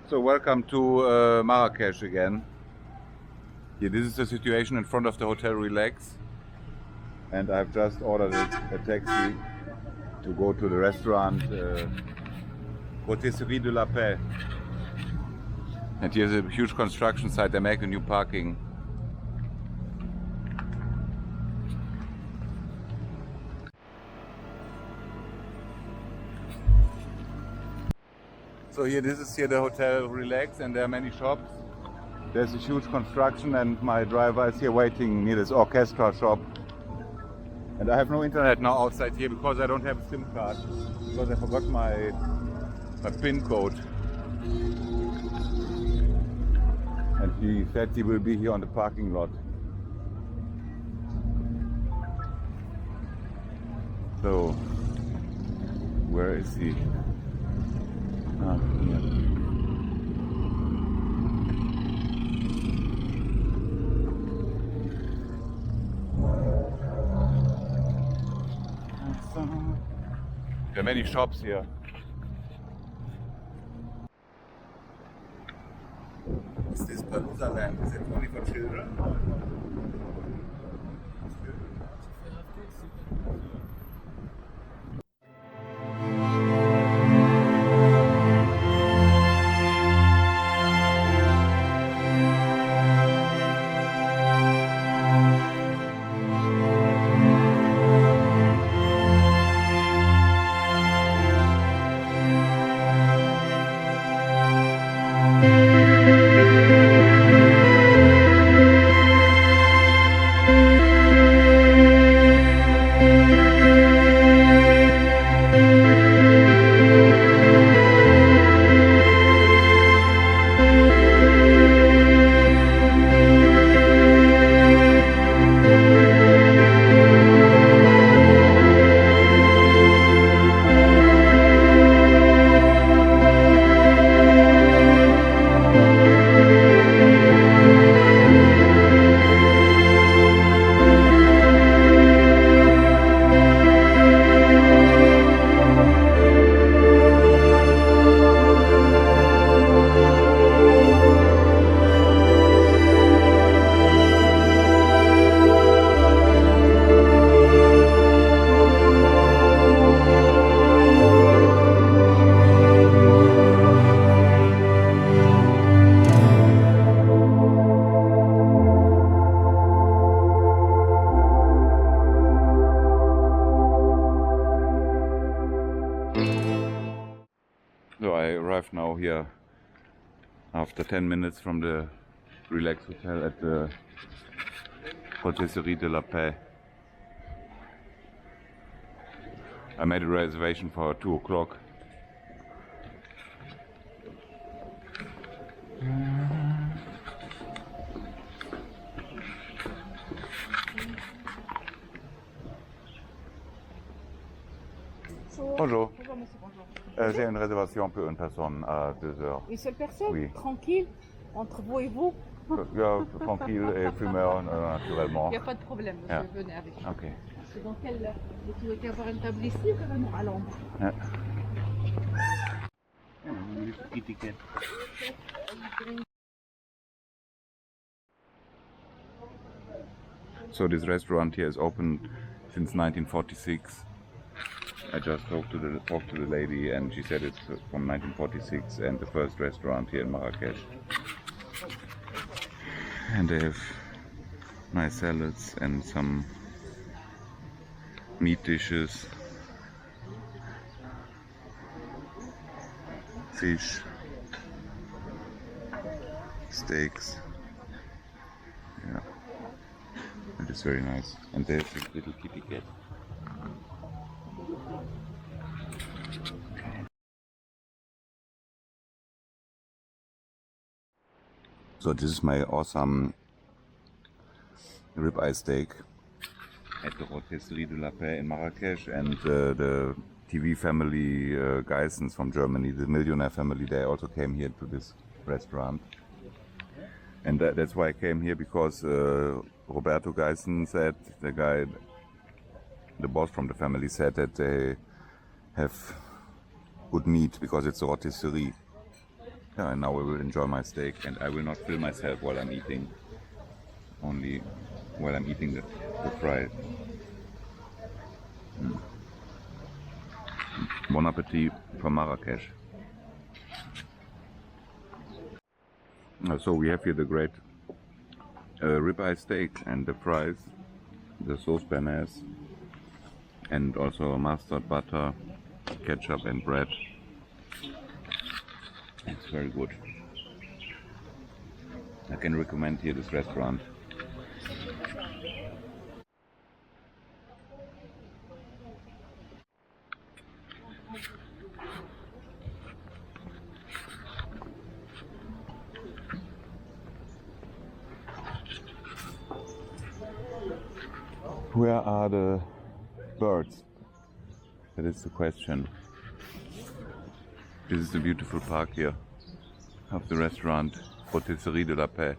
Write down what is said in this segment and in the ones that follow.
So welcome to Marrakech again. Here, this is the situation in front of the Hotel Relax, and I've just ordered a taxi to go to the restaurant Rotisserie de la Paix. And here's a huge construction site. They make a new parking. So this is the Hotel Relax, and there are many shops. There's a huge construction, and my driver is here waiting near this orchestra shop. And I have no internet now outside here because I don't have a SIM card, because I forgot my PIN code. And he said he will be here on the parking lot. So, where is he? Ah, here. There are many shops here. Is this Palooza land? Is it only for children? So I arrived now here after 10 minutes from the Relax Hotel at the Rotisserie de la Paix. I made a reservation for 2 o'clock. Bonjour. Bonjour monsieur, bonjour. J'ai une réservation pour une personne à 2 heures. Une seule personne? Oui. Tranquille? Entre vous et vous? Tranquille et fumeur naturellement. Il n'y a pas de problème, monsieur, Yeah. venez avec moi. Ok. C'est dans quelle... Vous souhaitez avoir une table ici ou carrément à l'ombre? Yeah. So this restaurant here is open since 1946. I just talked to the lady, and she said it's from 1946 and the first restaurant here in Marrakech. And they have nice salads and some meat dishes, fish, steaks. Yeah, it is very nice. And there's a little kitty cat. So this is my awesome ribeye steak at the Rotisserie de la Paix in Marrakech, and the TV family Geissens from Germany, the millionaire family, they also came here to this restaurant. And that's why I came here, because Roberto Geissen said, the boss from the family said that they have good meat because it's a rotisserie. Yeah, and now I will enjoy my steak, and I will not film myself while I'm eating. Only while I'm eating the fries. Bon appetit from Marrakech. So we have here the great ribeye steak and the fries, the sauce béarnaise, and also mustard, butter, ketchup and bread. It's very good. I can recommend here this restaurant. Where are the birds? That is the question. This is the beautiful park here of the restaurant Rotisserie de la Paix.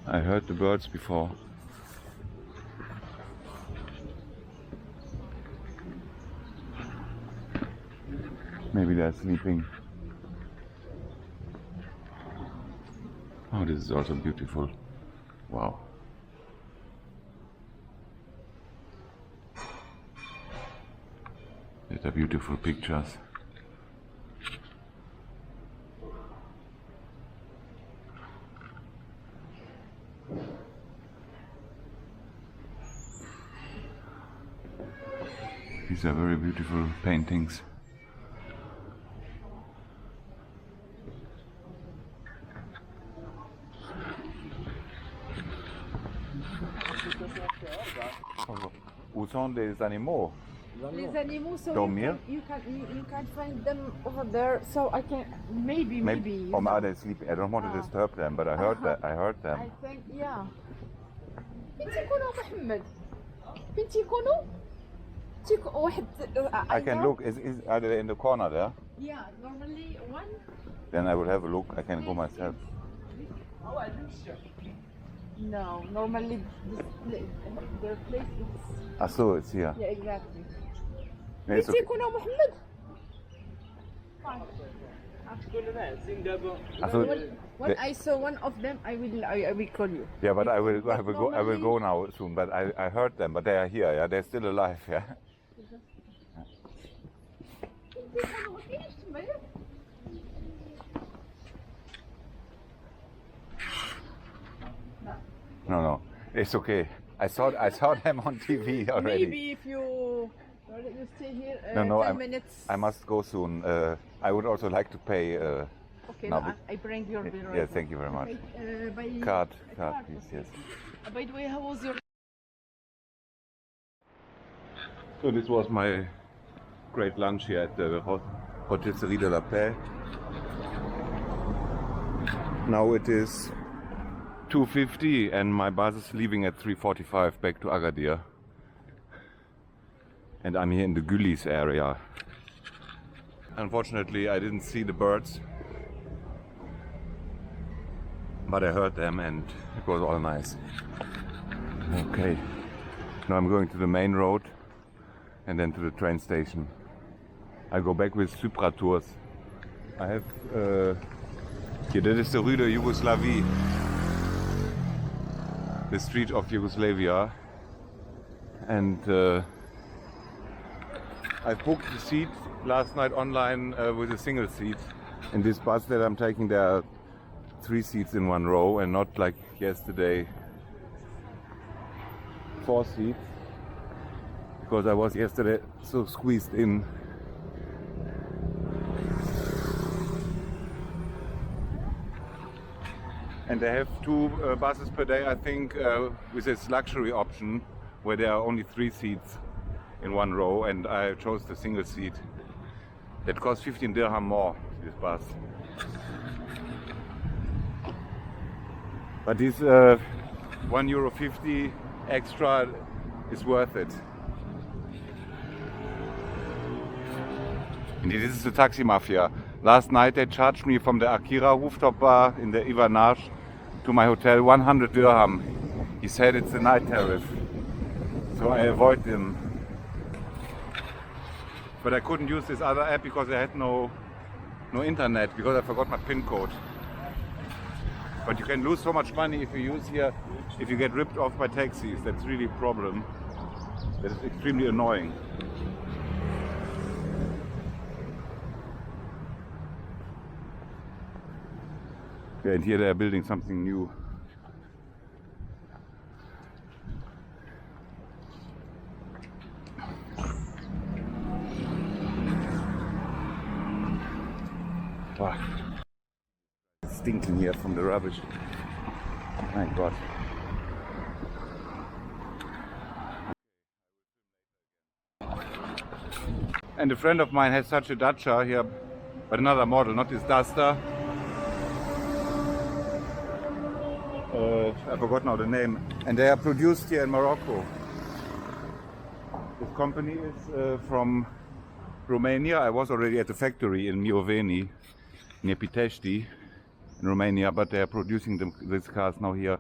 I heard the birds before. Maybe they're sleeping. Oh, this is also beautiful. Wow. These are beautiful pictures. These are very beautiful paintings. Où sont les animaux? Les animaux, so Dormir? you can find them over there. So I can maybe. Or are they sleeping? I don't want to disturb them, but I heard them. I think yeah. فين تيكونوا محمد؟ فين تيكونوا؟ واحد. I can look. Are they in the corner there? Yeah, normally one. Then I will have a look. I can go myself. No, normally their place is. So it's here. Yeah, exactly. Yeah, it's okay. تيكونوا محمد؟ When I saw one of them, I will call you. Yeah, but I will go now soon. But I heard them, but they are here. Yeah, they're still alive. Yeah. No, it's okay. I saw them on TV already. Maybe if you stay here 10 minutes. I must go soon. I would also like to pay. Okay, now, no, I bring your bill right Yeah, now. thank you very much. By Card, please. Yes. By the way, how was your? So this was my great lunch here at the Rotisserie de la Paix. Now it is 2:50 and my bus is leaving at 3:45 back to Agadir. And I'm here in the Gülis area. Unfortunately, I didn't see the birds, but I heard them and it was all nice. Okay, now I'm going to the main road and then to the train station. I go back with Supratours. I have here, that is the Rue de Yugoslavie, the street of Yugoslavia, and I booked the seat last night online with a single seat. In this bus that I'm taking, there are 3 seats in one row and not like yesterday 4 seats, because I was yesterday so squeezed in. And they have 2 buses per day, I think, with this luxury option where there are only 3 seats in one row, and I chose the single seat. That costs 15 dirham more, this bus. But this €1.50 extra is worth it. And this is the taxi mafia. Last night they charged me from the Akira rooftop bar in the Ivanage to my hotel 100 dirham. He said it's the night tariff, so I avoid them. But I couldn't use this other app because I had no no internet because I forgot my PIN code. But you can lose so much money if you use here, if you get ripped off by taxis. That's really a problem. That is extremely annoying. Yeah, and here they are building something new. Wow. It's stinking here from the rubbish. My God. And a friend of mine has such a Dacia here, but another model, not this Duster. I forgot now the name. And they are produced here in Morocco. This company is from Romania. I was already at the factory in Mioveni, near Pitești, in Romania, but they are producing these cars now here.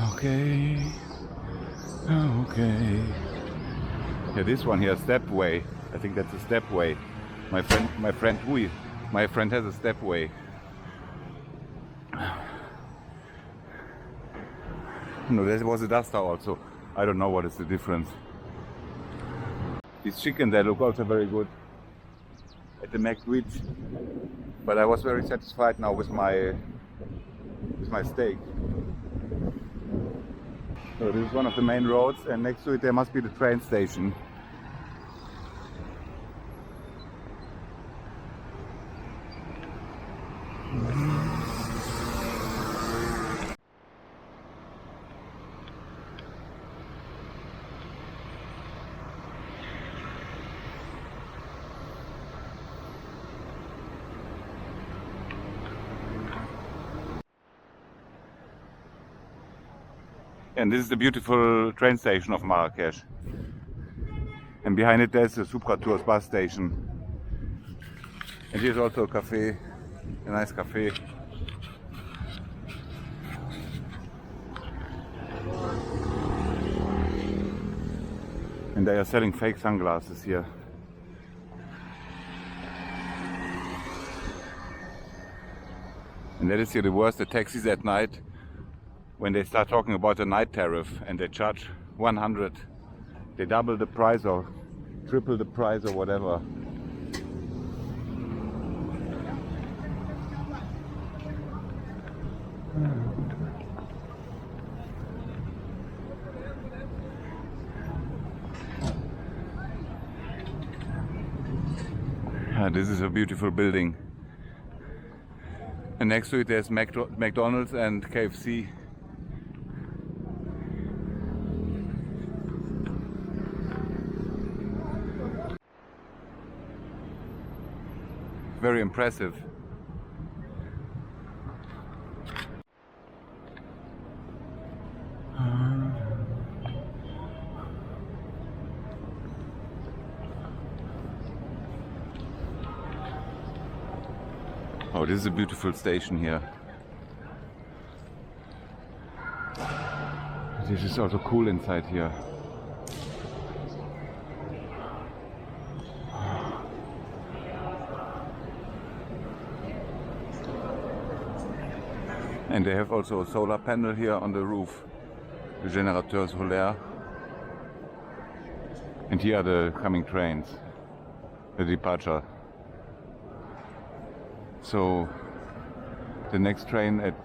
Okay. Okay. Yeah, this one here, stepway. I think that's a stepway. My friend has a stepway. No, there was a Duster also. I don't know what is the difference. These chicken, they look also very good at the McDweed. But I was very satisfied now with my steak. So this is one of the main roads, and next to it there must be the train station. And this is the beautiful train station of Marrakech. And behind it there's the Supratours bus station. And here's also a cafe, a nice cafe. And they are selling fake sunglasses here. And that is here the worst, the taxis at night. When they start talking about the night tariff and they charge 100, they double the price or triple the price or whatever. This is a beautiful building. And next to it there's McDonald's and KFC. Very impressive. Oh, this is a beautiful station here. This is also cool inside here. And they have also a solar panel here on the roof, the générateur solaire. And here are the coming trains, the departure. So the next train at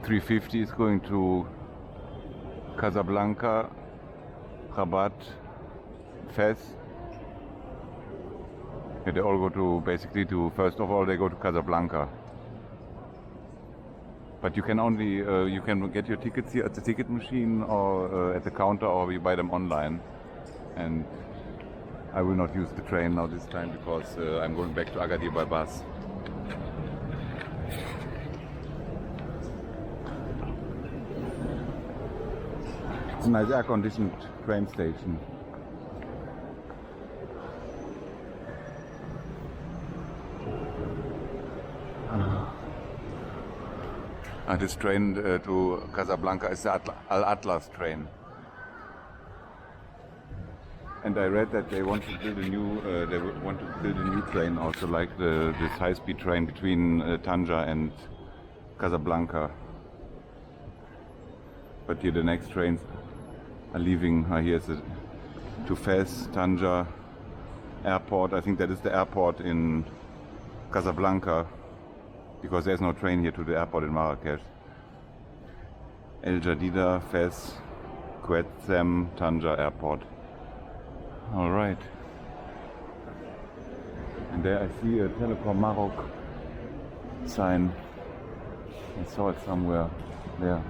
3:50 is going to Casablanca, Rabat, Fez. Yeah, they all go to first of all they go to Casablanca. But you can only you can get your tickets here at the ticket machine or at the counter, or you buy them online. And I will not use the train now this time because I'm going back to Agadir by bus. It's a nice air-conditioned train station. This train to Casablanca is the Al Atlas train. And I read that they want to build a new train, also like this high-speed train between Tanja and Casablanca. But here the next trains are leaving. Here's to Fez, Tanja airport. I think that is the airport in Casablanca, because there's no train here to the airport in Marrakech. El Jadida, Fez, Quetzem, Tanja airport. All right. And there I see a Telecom Maroc sign. I saw it somewhere there.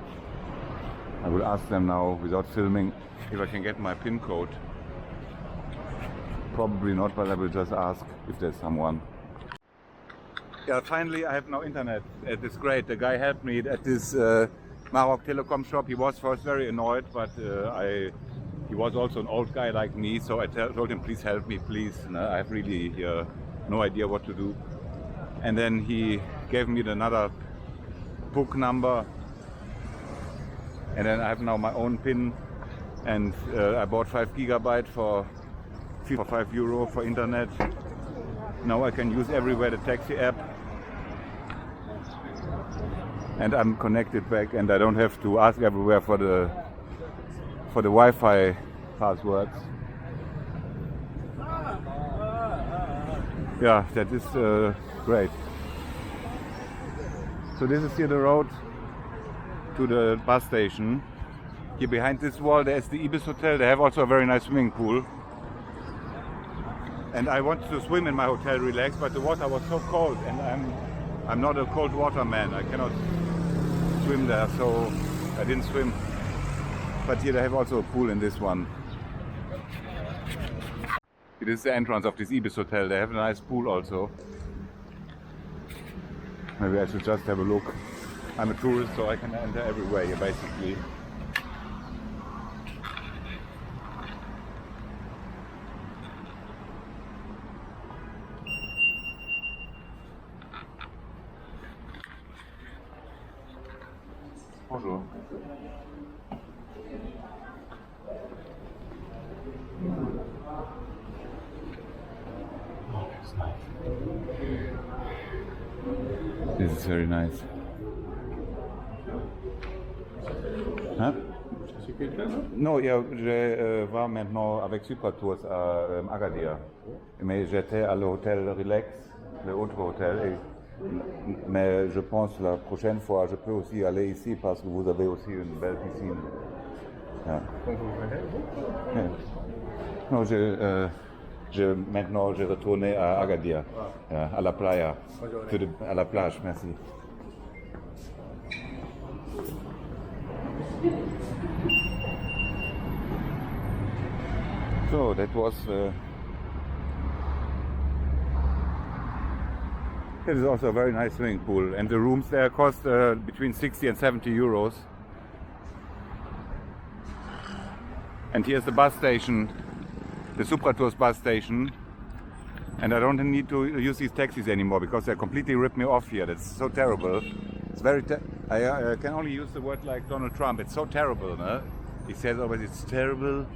I will ask them now, without filming, if I can get my PIN code. Probably not, but I will just ask if there's someone. Yeah, finally I have now internet. It's great. The guy helped me at this Maroc Telecom shop. He was first very annoyed, but he was also an old guy like me, so I told him, please help me, please. I have really no idea what to do. And then he gave me another book number, and then I have now my own PIN, and I bought 5 GB for €5 for internet. Now I can use everywhere the taxi app, and I'm connected back, and I don't have to ask everywhere for the Wi-Fi passwords. Yeah, that is great. So this is here the road to the bus station. Here behind this wall there is the IBIS hotel. They have also a very nice swimming pool. And I wanted to swim in my hotel, relax, but the water was so cold, and I'm not a cold water man. I cannot swim there, so I didn't swim. But here they have also a pool in this one. It is the entrance of this IBIS hotel. They have a nice pool also. Maybe I should just have a look. I'm a tourist, so I can enter everywhere here basically. Bonjour. Oh, that's nice. This is very nice. Hein? Non, je vais maintenant avec Supratours à Agadir. Mais j'étais à l'hôtel Relax, le autre hôtel. Mais je pense la prochaine fois, je peux aussi aller ici parce que vous avez aussi une belle piscine. Yeah. Non, maintenant je retourne à Agadir, à la playa, à la plage, merci. So that was. It is also a very nice swimming pool, and the rooms there cost between 60 and 70 euros. And here's the bus station, the Supratours bus station. And I don't need to use these taxis anymore because they completely ripped me off here. That's so terrible. It's very. I can only use the word like Donald Trump. It's so terrible, no? He says always it's terrible.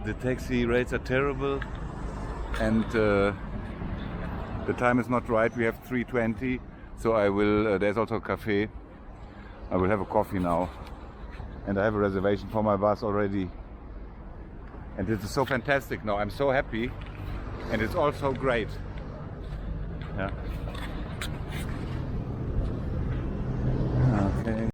The taxi rates are terrible, and the time is not right. We have 3:20, so I will. There's also a cafe. I will have a coffee now, and I have a reservation for my bus already. And this is so fantastic now. I'm so happy, and it's all so great. Yeah. Okay.